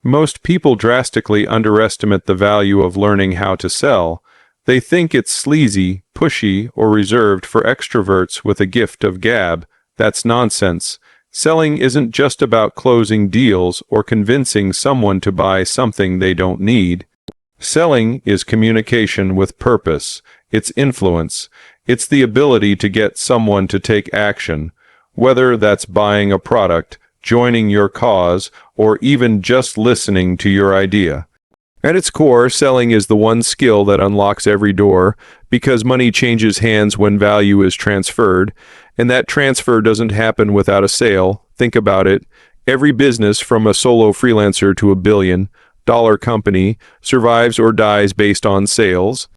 Most people drastically underestimate the value of learning how to sell. They think it's sleazy, pushy, or reserved for extroverts with a gift of gab. That's nonsense. Selling isn't just about closing deals or convincing someone to buy something they don't need. Selling is communication with purpose. It's influence. It's the ability to get someone to take action, whether that's buying a product, joining your cause, or even just listening to your idea. At its core, selling is the one skill that unlocks every door, because money changes hands when value is transferred, and that transfer doesn't happen without a sale. Think about it. Every business, from a solo freelancer to a billion-dollar company, survives or dies based on sales.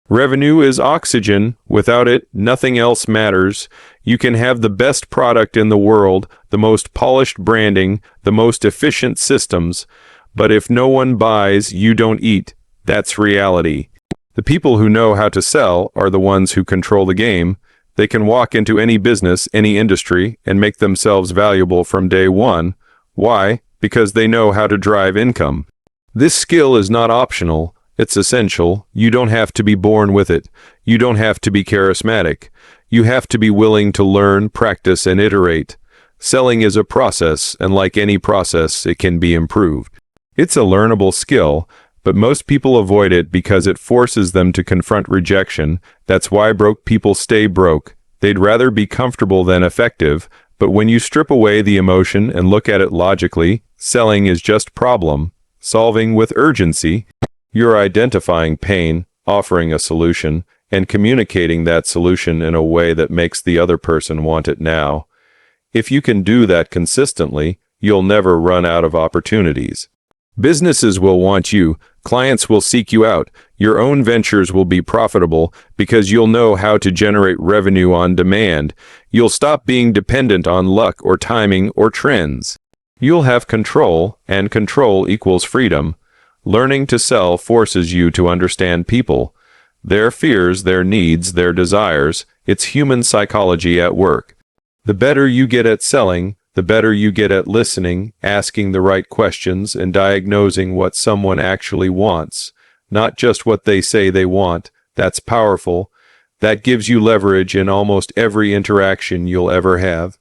Revenue is oxygen. Without it, nothing else matters. You can have the best product in the world, the most polished branding, the most efficient systems, but if no one buys, you don't eat. That's reality. The people who know how to sell are the ones who control the game. They can walk into any business, any industry, and make themselves valuable from day one. Why? Because they know how to drive income. This skill is not optional. It's essential. You don't have to be born with it. You don't have to be charismatic. You have to be willing to learn, practice, and iterate. Selling is a process, and like any process, it can be improved. It's a learnable skill, but most people avoid it because it forces them to confront rejection. That's why broke people stay broke. They'd rather be comfortable than effective, but when you strip away the emotion and look at it logically, selling is just problem solving with urgency. You're identifying pain, offering a solution, and communicating that solution in a way that makes the other person want it now. If you can do that consistently, you'll never run out of opportunities. Businesses will want you, clients will seek you out, your own ventures will be profitable because you'll know how to generate revenue on demand. You'll stop being dependent on luck or timing or trends. You'll have control, and control equals freedom. Learning to sell forces you to understand people, their fears, their needs, their desires. It's human psychology at work. The better you get at selling, the better you get at listening, asking the right questions, and diagnosing what someone actually wants, not just what they say they want. That's powerful. That gives you leverage in almost every interaction you'll ever have.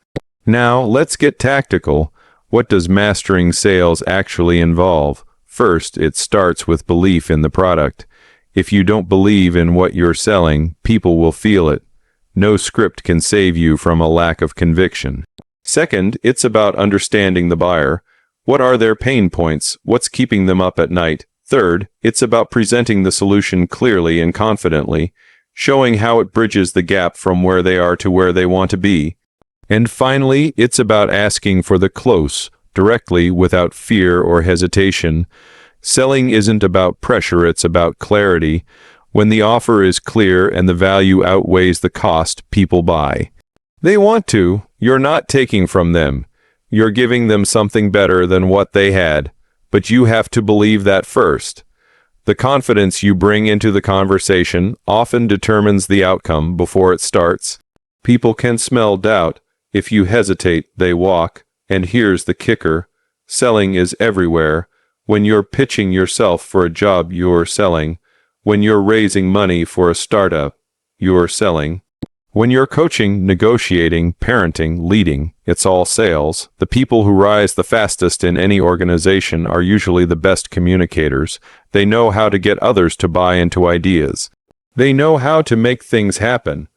Now, let's get tactical. What does mastering sales actually involve? First, it starts with belief in the product. If you don't believe in what you're selling, people will feel it. No script can save you from a lack of conviction. Second, it's about understanding the buyer. What are their pain points? What's keeping them up at night? Third, it's about presenting the solution clearly and confidently, showing how it bridges the gap from where they are to where they want to be. And finally, it's about asking for the close, directly, without fear or hesitation. Selling isn't about pressure, it's about clarity. When the offer is clear and the value outweighs the cost, people buy. They want to. You're not taking from them. You're giving them something better than what they had. But you have to believe that first. The confidence you bring into the conversation often determines the outcome before it starts. People can smell doubt. If you hesitate, they walk. And here's the kicker. Selling is everywhere. When you're pitching yourself for a job, you're selling. When you're raising money for a startup, you're selling. When you're coaching, negotiating, parenting, leading, it's all sales. The people who rise the fastest in any organization are usually the best communicators. They know how to get others to buy into ideas. They know how to make things happen.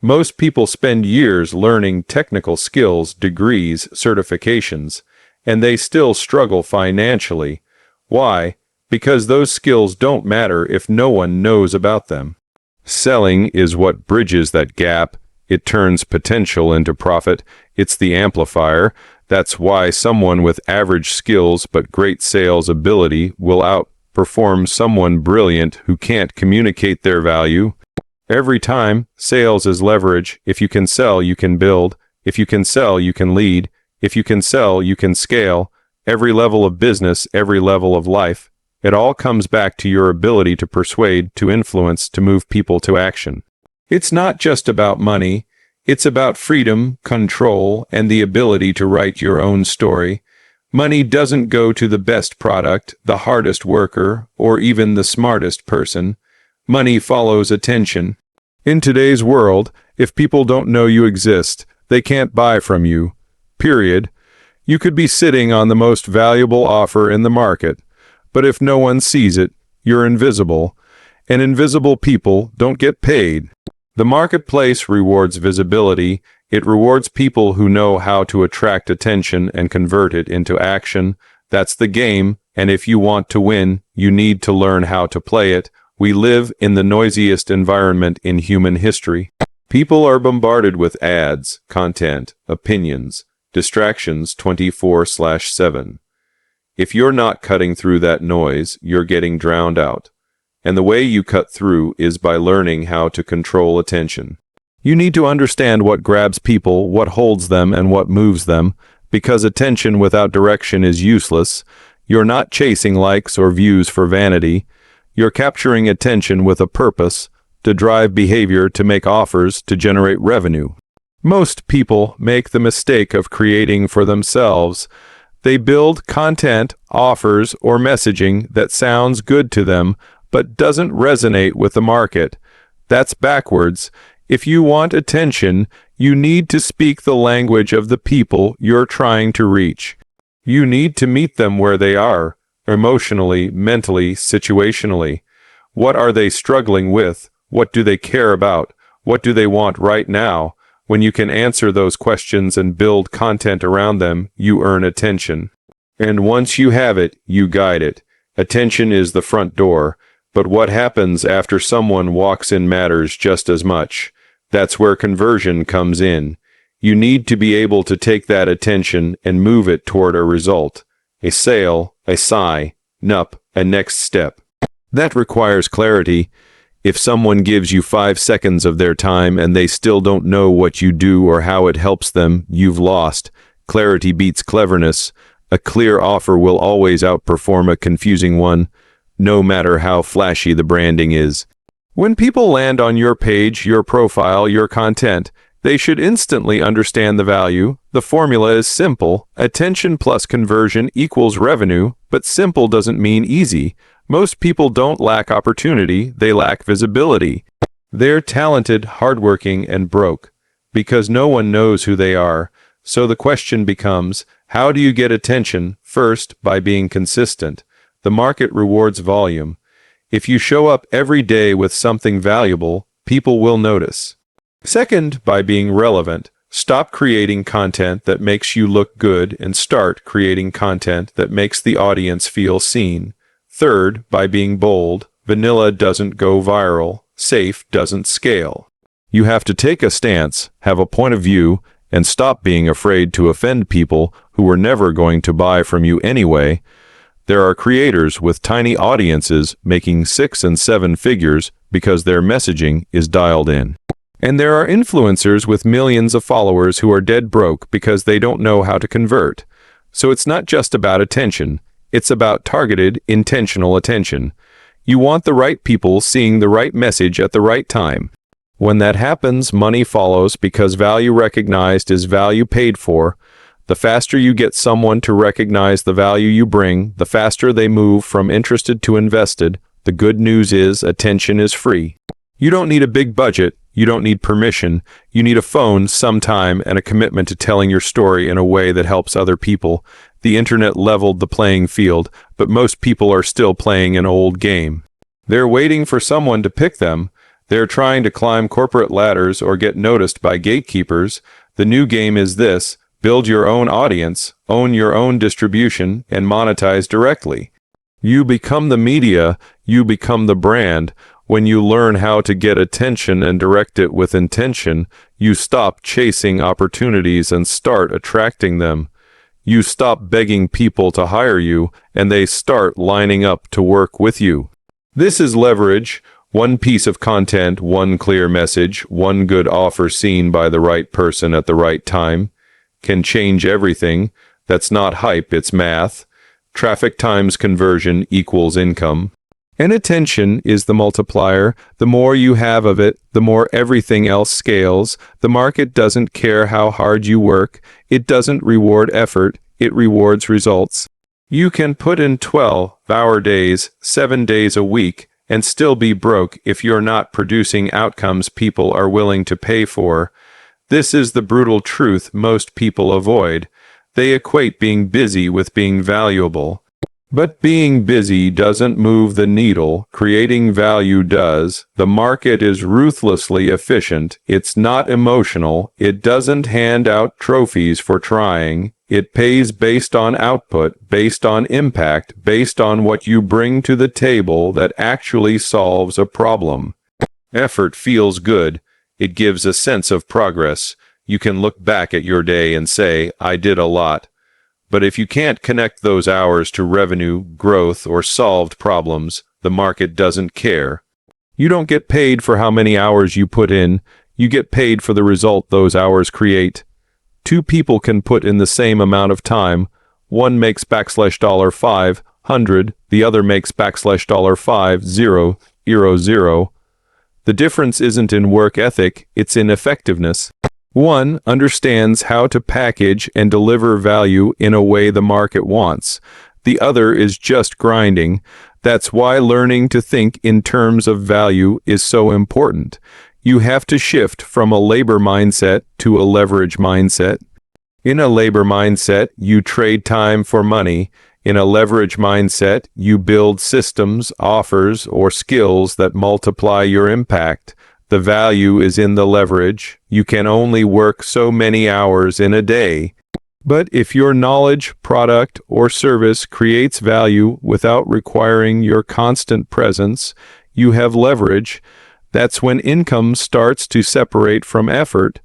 Most people spend years learning technical skills, degrees, certifications, and they still struggle financially. Why? Because those skills don't matter if no one knows about them. Selling is what bridges that gap. It turns potential into profit. It's the amplifier. That's why someone with average skills but great sales ability will outperform someone brilliant who can't communicate their value. Every time, sales is leverage. If you can sell, you can build. If you can sell, you can lead. If you can sell, you can scale. Every level of business, every level of life. It all comes back to your ability to persuade, to influence, to move people to action. It's not just about money. It's about freedom, control, and the ability to write your own story. Money doesn't go to the best product, the hardest worker, or even the smartest person. Money follows attention. In today's world, if people don't know you exist, they can't buy from you. Period. You could be sitting on the most valuable offer in the market, but if no one sees it, you're invisible, and invisible people don't get paid. The marketplace rewards visibility. It rewards people who know how to attract attention and convert it into action. That's the game, and if you want to win, you need to learn how to play it. We live in the noisiest environment in human history. People are bombarded with ads, content, opinions, distractions 24/7. If you're not cutting through that noise, you're getting drowned out. And the way you cut through is by learning how to control attention. You need to understand what grabs people, what holds them, and what moves them, because attention without direction is useless. You're not chasing likes or views for vanity. You're capturing attention with a purpose, to drive behavior, to make offers, to generate revenue. Most people make the mistake of creating for themselves. They build content, offers, or messaging that sounds good to them, but doesn't resonate with the market. That's backwards. If you want attention, you need to speak the language of the people you're trying to reach. You need to meet them where they are, emotionally, mentally, situationally. What are they struggling with? What do they care about? What do they want right now? When you can answer those questions and build content around them, you earn attention. And once you have it, you guide it. Attention is the front door, but what happens after someone walks in matters just as much. That's where conversion comes in. You need to be able to take that attention and move it toward a result. A sale, a sigh, nup, a next step. That requires clarity. If someone gives you 5 seconds of their time and they still don't know what you do or how it helps them, you've lost. Clarity beats cleverness. A clear offer will always outperform a confusing one, no matter how flashy the branding is. When people land on your page, your profile, your content, they should instantly understand the value. The formula is simple. Attention plus conversion equals revenue, but simple doesn't mean easy. Most people don't lack opportunity, they lack visibility. They're talented, hardworking, and broke, because no one knows who they are. So the question becomes, how do you get attention? First, by being consistent. The market rewards volume. If you show up every day with something valuable, people will notice. Second, by being relevant. Stop creating content that makes you look good and start creating content that makes the audience feel seen. Third, by being bold. Vanilla doesn't go viral. Safe doesn't scale. You have to take a stance, have a point of view, and stop being afraid to offend people who were never going to buy from you anyway. There are creators with tiny audiences making 6 and 7 figures because their messaging is dialed in. And there are influencers with millions of followers who are dead broke because they don't know how to convert. So it's not just about attention. It's about targeted, intentional attention. You want the right people seeing the right message at the right time. When that happens, money follows because value recognized is value paid for. The faster you get someone to recognize the value you bring, the faster they move from interested to invested. The good news is attention is free. You don't need a big budget. You don't need permission. You need a phone, some time, and a commitment to telling your story in a way that helps other people. The internet leveled the playing field, but most people are still playing an old game. They're waiting for someone to pick them. They're trying to climb corporate ladders or get noticed by gatekeepers. The new game is this: build your own audience, own your own distribution, and monetize directly. You become the media, you become the brand. When you learn how to get attention and direct it with intention, you stop chasing opportunities and start attracting them. You stop begging people to hire you, and they start lining up to work with you. This is leverage. One piece of content, one clear message, one good offer seen by the right person at the right time can change everything. That's not hype, it's math. Traffic times conversion equals income. And attention is the multiplier. The more you have of it, the more everything else scales. The market doesn't care how hard you work. It doesn't reward effort. it rewards results. You can put in 12-hour days, 7 days a week, and still be broke if you're not producing outcomes people are willing to pay for. This is the brutal truth most people avoid. They equate being busy with being valuable. But being busy doesn't move the needle, creating value does. The market is ruthlessly efficient, it's not emotional, it doesn't hand out trophies for trying, it pays based on output, based on impact, based on what you bring to the table that actually solves a problem. Effort feels good, it gives a sense of progress. You can look back at your day and say, I did a lot. But if you can't connect those hours to revenue, growth, or solved problems, the market doesn't care. You don't get paid for how many hours you put in, you get paid for the result those hours create. Two people can put in the same amount of time. One makes $500, the other makes $500. The difference isn't in work ethic, it's in effectiveness. One understands how to package and deliver value in a way the market wants. The other is just grinding. That's why learning to think in terms of value is so important. You have to shift from a labor mindset to a leverage mindset. In a labor mindset, you trade time for money. In a leverage mindset, you build systems, offers, or skills that multiply your impact. The value is in the leverage. You can only work so many hours in a day. But if your knowledge, product, or service creates value without requiring your constant presence, you have leverage. That's when income starts to separate from effort.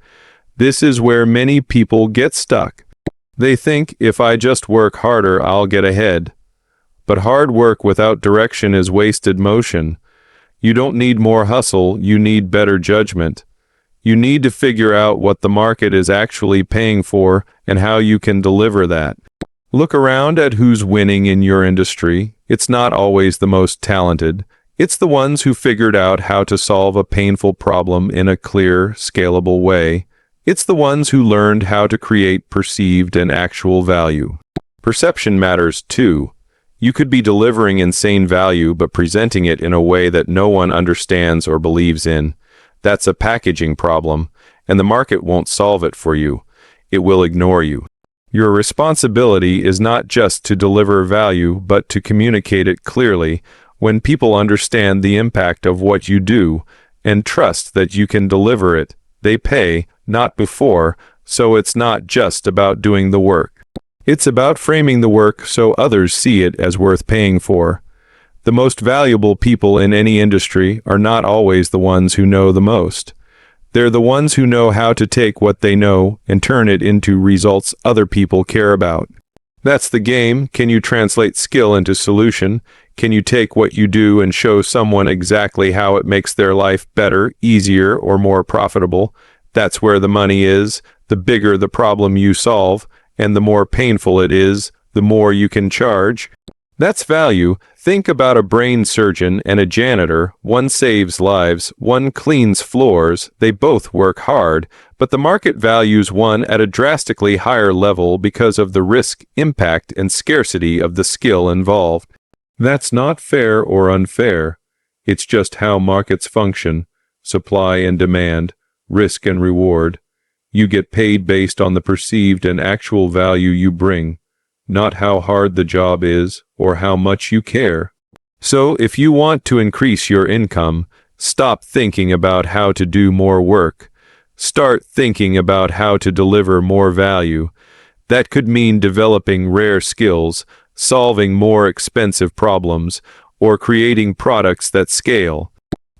This is where many people get stuck. They think, if I just work harder, I'll get ahead. But hard work without direction is wasted motion. You don't need more hustle, you need better judgment. You need to figure out what the market is actually paying for and how you can deliver that. Look around at who's winning in your industry. It's not always the most talented. It's the ones who figured out how to solve a painful problem in a clear, scalable way. It's the ones who learned how to create perceived and actual value. Perception matters too. You could be delivering insane value but presenting it in a way that no one understands or believes in. That's a packaging problem, and the market won't solve it for you. It will ignore you. Your responsibility is not just to deliver value, but to communicate it clearly. When people understand the impact of what you do and trust that you can deliver it, they pay, not before, so it's not just about doing the work. It's about framing the work so others see it as worth paying for. The most valuable people in any industry are not always the ones who know the most. They're the ones who know how to take what they know and turn it into results other people care about. That's the game. Can you translate skill into solution? Can you take what you do and show someone exactly how it makes their life better, easier, or more profitable? That's where the money is. The bigger the problem you solve, and the more painful it is, the more you can charge. That's value. Think about a brain surgeon and a janitor. One saves lives, one cleans floors. They both work hard, but the market values one at a drastically higher level because of the risk, impact, and scarcity of the skill involved. That's not fair or unfair. It's just how markets function: supply and demand, risk and reward. You get paid based on the perceived and actual value you bring, not how hard the job is or how much you care. So if you want to increase your income, stop thinking about how to do more work. Start thinking about how to deliver more value. That could mean developing rare skills, solving more expensive problems, or creating products that scale.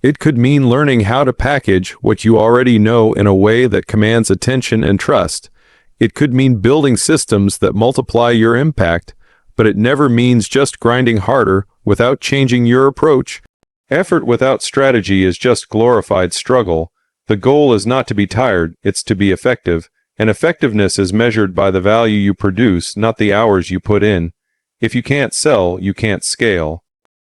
It could mean learning how to package what you already know in a way that commands attention and trust. It could mean building systems that multiply your impact, but it never means just grinding harder without changing your approach. Effort without strategy is just glorified struggle. The goal is not to be tired, it's to be effective, and effectiveness is measured by the value you produce, not the hours you put in. If you can't sell, you can't scale.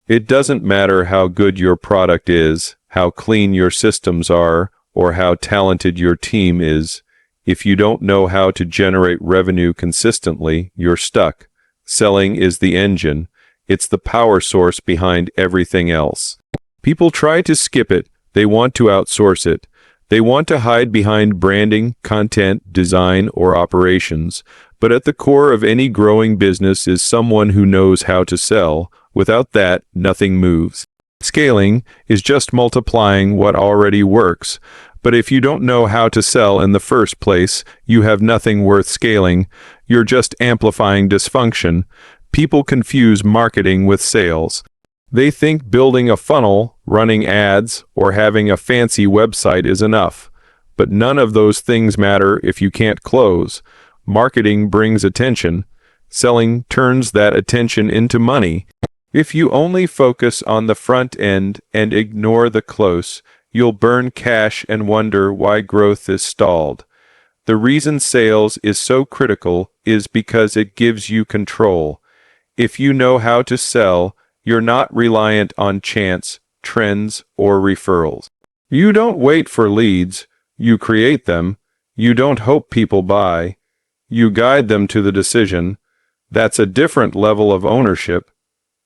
It doesn't matter how good your product is, how clean your systems are, or how talented your team is. If you don't know how to generate revenue consistently, you're stuck. Selling is the engine. It's the power source behind everything else. People try to skip it. They want to outsource it. They want to hide behind branding, content, design, or operations. But at the core of any growing business is someone who knows how to sell. Without that, nothing moves. Scaling is just multiplying what already works. But if you don't know how to sell in the first place, you have nothing worth scaling. You're just amplifying dysfunction. People confuse marketing with sales. They think building a funnel, running ads, or having a fancy website is enough. But none of those things matter if you can't close. Marketing brings attention. Selling turns that attention into money. If you only focus on the front end and ignore the close, you'll burn cash and wonder why growth is stalled. The reason sales is so critical is because it gives you control. If you know how to sell, you're not reliant on chance, trends, or referrals. You don't wait for leads, you create them. You don't hope people buy. You guide them to the decision. That's a different level of ownership.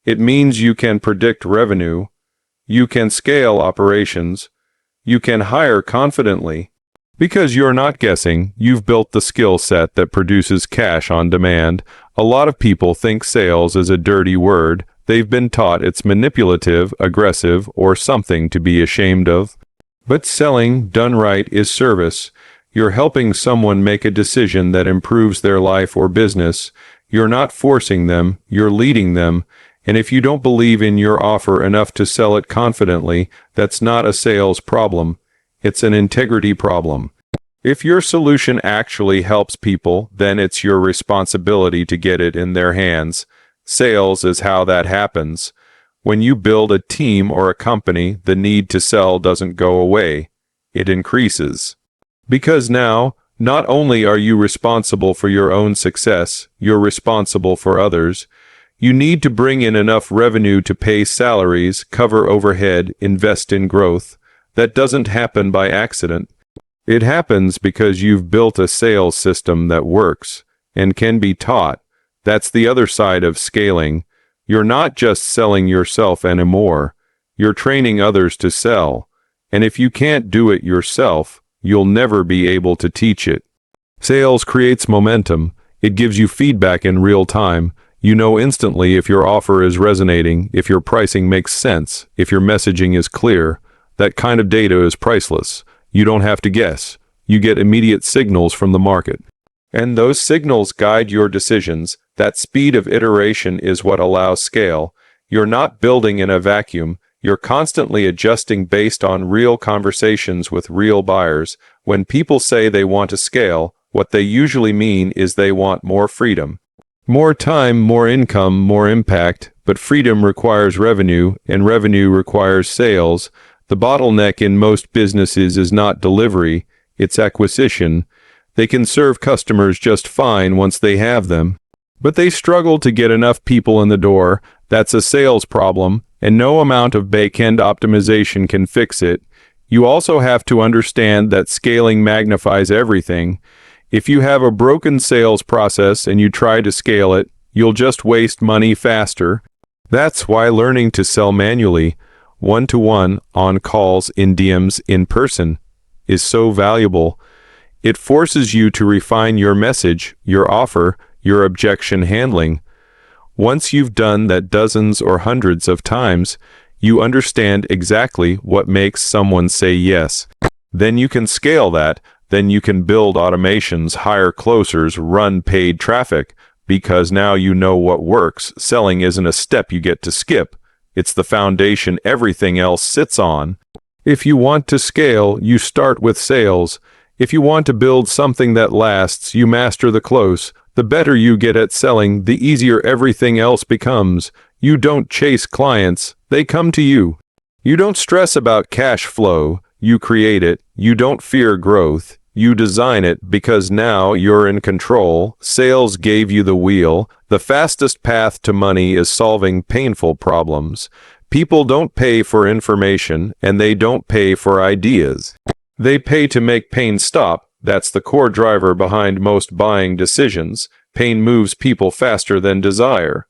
It means you can predict revenue. You can scale operations. You can hire confidently. Because you're not guessing, you've built the skill set that produces cash on demand. A lot of people think sales is a dirty word. They've been taught it's manipulative, aggressive, or something to be ashamed of. But selling, done right, is service. You're helping someone make a decision that improves their life or business. You're not forcing them, you're leading them. And if you don't believe in your offer enough to sell it confidently, that's not a sales problem. It's an integrity problem. If your solution actually helps people, then it's your responsibility to get it in their hands. Sales is how that happens. When you build a team or a company, the need to sell doesn't go away. It increases. Because now, not only are you responsible for your own success, you're responsible for others. You need to bring in enough revenue to pay salaries, cover overhead, invest in growth. That doesn't happen by accident. It happens because you've built a sales system that works and can be taught. That's the other side of scaling. You're not just selling yourself anymore. You're training others to sell. And if you can't do it yourself, you'll never be able to teach it. Sales creates momentum. It gives you feedback in real time. You know instantly if your offer is resonating, if your pricing makes sense, if your messaging is clear. That kind of data is priceless. You don't have to guess. You get immediate signals from the market. And those signals guide your decisions. That speed of iteration is what allows scale. You're not building in a vacuum. You're constantly adjusting based on real conversations with real buyers. When people say they want to scale, what they usually mean is they want more freedom. More time, more income, more impact, but freedom requires revenue, and revenue requires sales. The bottleneck in most businesses is not delivery, it's acquisition. They can serve customers just fine once they have them, but they struggle to get enough people in the door. That's a sales problem, and no amount of back-end optimization can fix it. You also have to understand that scaling magnifies everything. If you have a broken sales process and you try to scale it, you'll just waste money faster. That's why learning to sell manually, one-to-one, on calls, in DMs, in person, is so valuable. It forces you to refine your message, your offer, your objection handling. Once you've done that dozens or hundreds of times, you understand exactly what makes someone say yes. Then you can scale that. Then you can build automations, hire closers, run paid traffic, because now you know what works. Selling isn't a step you get to skip. It's the foundation everything else sits on. If you want to scale, you start with sales. If you want to build something that lasts, you master the close. The better you get at selling, the easier everything else becomes. You don't chase clients, they come to you. You don't stress about cash flow, you create it. You don't fear growth. You design it because now you're in control. Sales gave you the wheel. The fastest path to money is solving painful problems. People don't pay for information, and they don't pay for ideas. They pay to make pain stop. That's the core driver behind most buying decisions. Pain moves people faster than desire.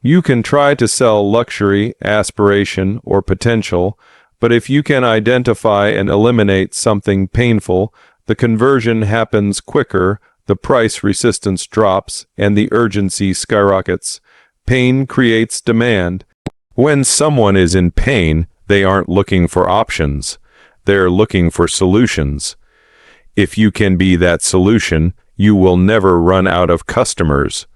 You can try to sell luxury, aspiration, or potential, but if you can identify and eliminate something painful, the conversion happens quicker, the price resistance drops, and the urgency skyrockets. Pain creates demand. When someone is in pain, they aren't looking for options. They're looking for solutions. If you can be that solution, you will never run out of customers.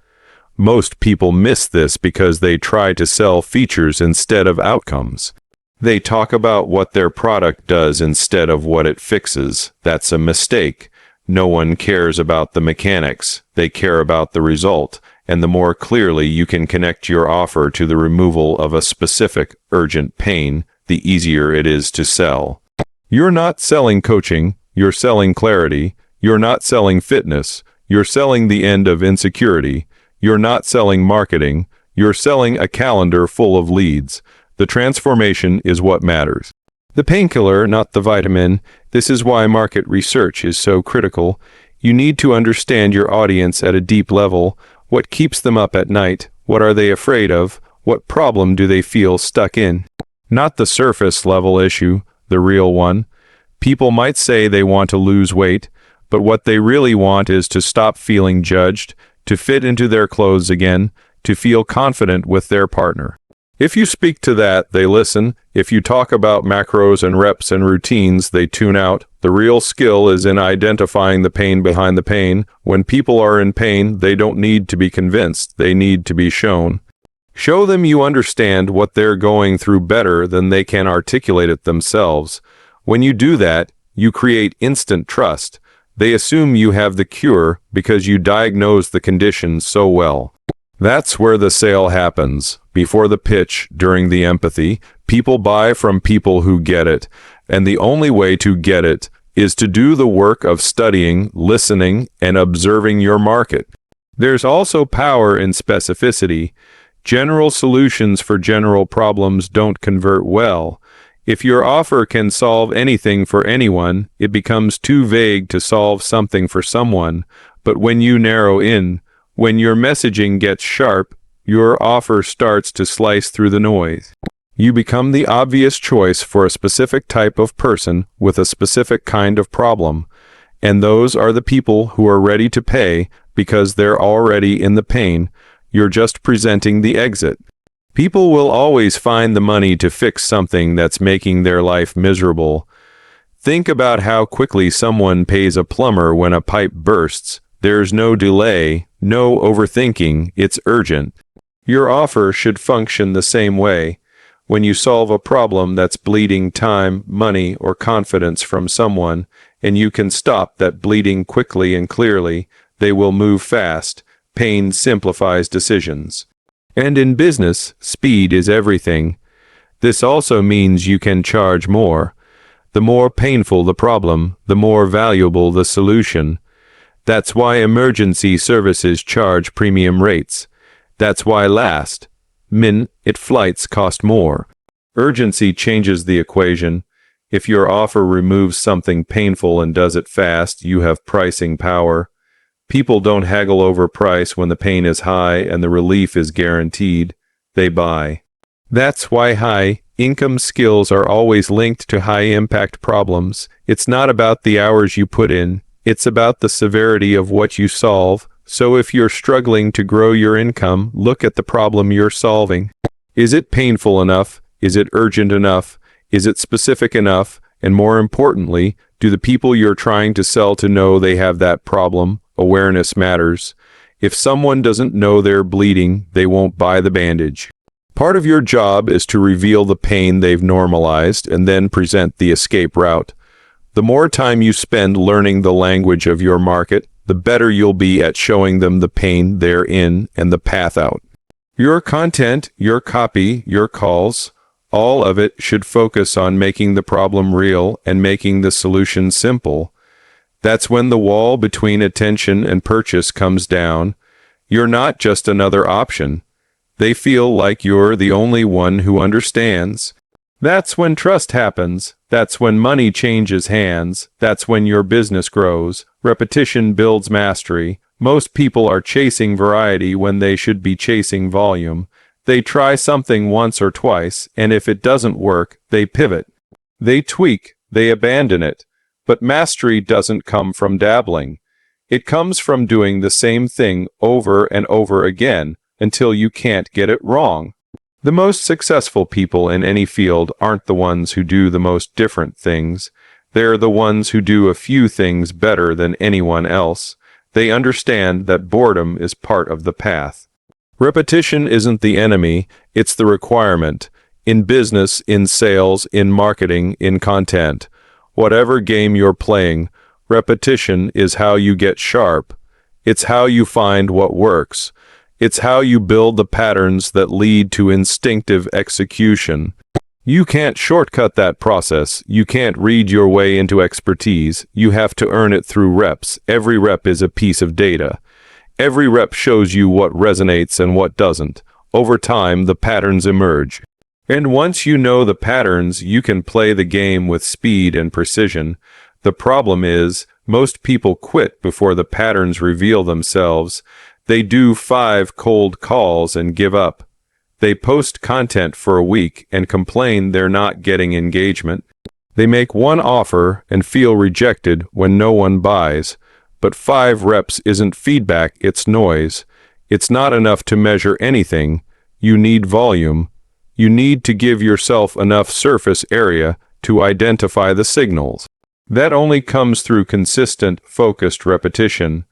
Most people miss this because they try to sell features instead of outcomes. They talk about what their product does instead of what it fixes. That's a mistake. No one cares about the mechanics. They care about the result. And the more clearly you can connect your offer to the removal of a specific, urgent pain, the easier it is to sell. You're not selling coaching. You're selling clarity. You're not selling fitness. You're selling the end of insecurity. You're not selling marketing. You're selling a calendar full of leads. The transformation is what matters. The painkiller, not the vitamin. This is why market research is so critical. You need to understand your audience at a deep level. What keeps them up at night? What are they afraid of? What problem do they feel stuck in? Not the surface level issue, the real one. People might say they want to lose weight, but what they really want is to stop feeling judged, to fit into their clothes again, to feel confident with their partner. If you speak to that, they listen. If you talk about macros and reps and routines, they tune out. The real skill is in identifying the pain behind the pain. When people are in pain, they don't need to be convinced. They need to be shown. Show them you understand what they're going through better than they can articulate it themselves. When you do that, you create instant trust. They assume you have the cure because you diagnose the condition so well. That's where the sale happens. Before the pitch, during the empathy, people buy from people who get it. And the only way to get it is to do the work of studying, listening, and observing your market. There's also power in specificity. General solutions for general problems don't convert well. If your offer can solve anything for anyone, it becomes too vague to solve something for someone. But when you narrow in, when your messaging gets sharp, your offer starts to slice through the noise. You become the obvious choice for a specific type of person with a specific kind of problem. And those are the people who are ready to pay because they're already in the pain. You're just presenting the exit. People will always find the money to fix something that's making their life miserable. Think about how quickly someone pays a plumber when a pipe bursts. There's no delay, no overthinking, it's urgent. Your offer should function the same way. When you solve a problem that's bleeding time, money, or confidence from someone, and you can stop that bleeding quickly and clearly, they will move fast. Pain simplifies decisions. And in business, speed is everything. This also means you can charge more. The more painful the problem, the more valuable the solution. That's why emergency services charge premium rates. That's why last-minute flights cost more. Urgency changes the equation. If your offer removes something painful and does it fast, you have pricing power. People don't haggle over price when the pain is high and the relief is guaranteed. They buy. That's why high-income skills are always linked to high-impact problems. It's not about the hours you put in. It's about the severity of what you solve. So if you're struggling to grow your income, look at the problem you're solving. Is it painful enough? Is it urgent enough? Is it specific enough? And more importantly, do the people you're trying to sell to know they have that problem? Awareness matters. If someone doesn't know they're bleeding, they won't buy the bandage. Part of your job is to reveal the pain they've normalized and then present the escape route. The more time you spend learning the language of your market, the better you'll be at showing them the pain they're in and the path out. Your content, your copy, your calls, all of it should focus on making the problem real and making the solution simple. That's when the wall between attention and purchase comes down. You're not just another option. They feel like you're the only one who understands. That's when trust happens. That's when money changes hands. That's when your business grows. Repetition builds mastery. Most people are chasing variety when they should be chasing volume. They try something once or twice, and if it doesn't work, they pivot. They tweak, they abandon it. But mastery doesn't come from dabbling. It comes from doing the same thing over and over again until you can't get it wrong. The most successful people in any field aren't the ones who do the most different things. They're the ones who do a few things better than anyone else. They understand that boredom is part of the path. Repetition isn't the enemy, it's the requirement. In business, in sales, in marketing, in content. Whatever game you're playing, repetition is how you get sharp. It's how you find what works. It's how you build the patterns that lead to instinctive execution. You can't shortcut that process. You can't read your way into expertise. You have to earn it through reps. Every rep is a piece of data. Every rep shows you what resonates and what doesn't. Over time, the patterns emerge. And once you know the patterns, you can play the game with speed and precision. The problem is, most people quit before the patterns reveal themselves. They do 5 cold calls and give up. They post content for a week and complain they're not getting engagement. They make 1 offer and feel rejected when no one buys. But 5 reps isn't feedback, it's noise. It's not enough to measure anything. You need volume. You need to give yourself enough surface area to identify the signals. That only comes through consistent, focused repetition.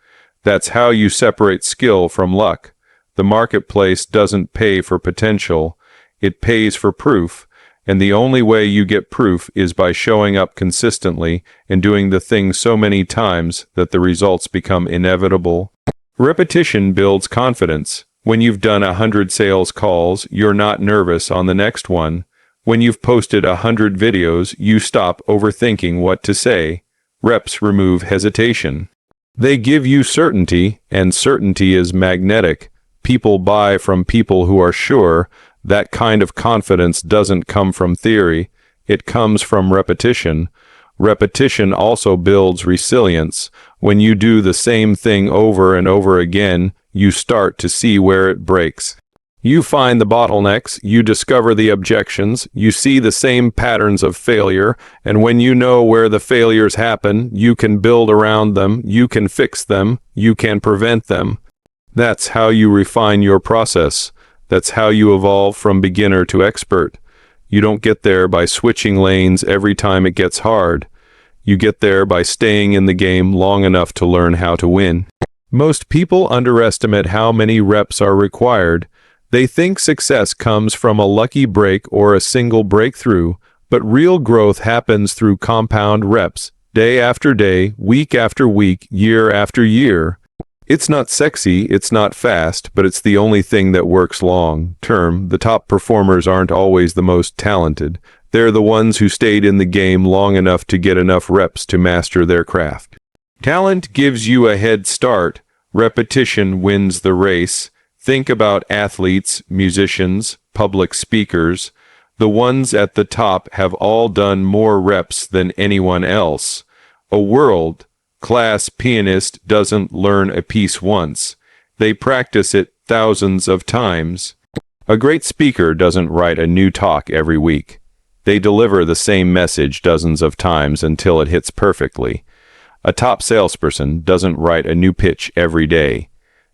That's how you separate skill from luck. The marketplace doesn't pay for potential. It pays for proof. And the only way you get proof is by showing up consistently and doing the thing so many times that the results become inevitable. Repetition builds confidence. When you've done 100 sales calls, you're not nervous on the next one. When you've posted 100 videos, you stop overthinking what to say. Reps remove hesitation. They give you certainty, and certainty is magnetic. People buy from people who are sure. That kind of confidence doesn't come from theory. It comes from repetition. Repetition also builds resilience. When you do the same thing over and over again, you start to see where it breaks. You find the bottlenecks, you discover the objections, you see the same patterns of failure, and when you know where the failures happen, you can build around them, you can fix them, you can prevent them. That's how you refine your process. That's how you evolve from beginner to expert. You don't get there by switching lanes every time it gets hard. You get there by staying in the game long enough to learn how to win. Most people underestimate how many reps are required. They think success comes from a lucky break or a single breakthrough, but real growth happens through compound reps, day after day, week after week, year after year. It's not sexy, it's not fast, but it's the only thing that works long term. The top performers aren't always the most talented. They're the ones who stayed in the game long enough to get enough reps to master their craft. Talent gives you a head start. Repetition wins the race. Think about athletes, musicians, public speakers. The ones at the top have all done more reps than anyone else. A world-class pianist doesn't learn a piece once. They practice it thousands of times. A great speaker doesn't write a new talk every week. They deliver the same message dozens of times until it hits perfectly. A top salesperson doesn't write a new pitch every day.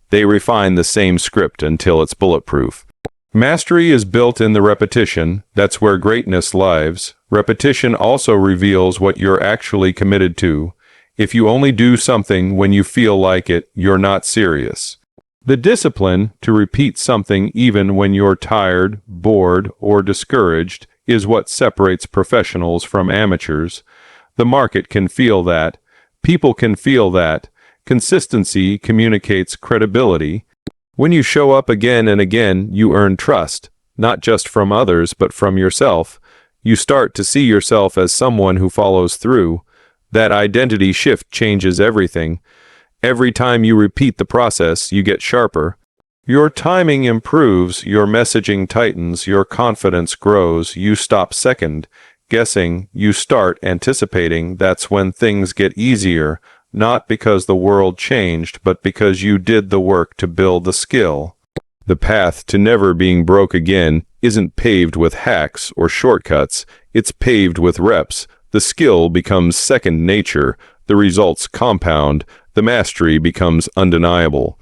They refine the same script until it's bulletproof. Mastery is built in the repetition. That's where greatness lives. Repetition also reveals what you're actually committed to. If you only do something when you feel like it, you're not serious. The discipline to repeat something even when you're tired, bored, or discouraged is what separates professionals from amateurs. The market can feel that. People can feel that. Consistency communicates credibility. When you show up again and again, you earn trust, not just from others, but from yourself. You start to see yourself as someone who follows through. That identity shift changes everything. Every time you repeat the process, you get sharper. Your timing improves, your messaging tightens, your confidence grows, you stop second guessing, you start anticipating. That's when things get easier, not because the world changed, but because you did the work to build the skill. The path to never being broke again isn't paved with hacks or shortcuts, it's paved with reps. The skill becomes second nature, the results compound, the mastery becomes undeniable.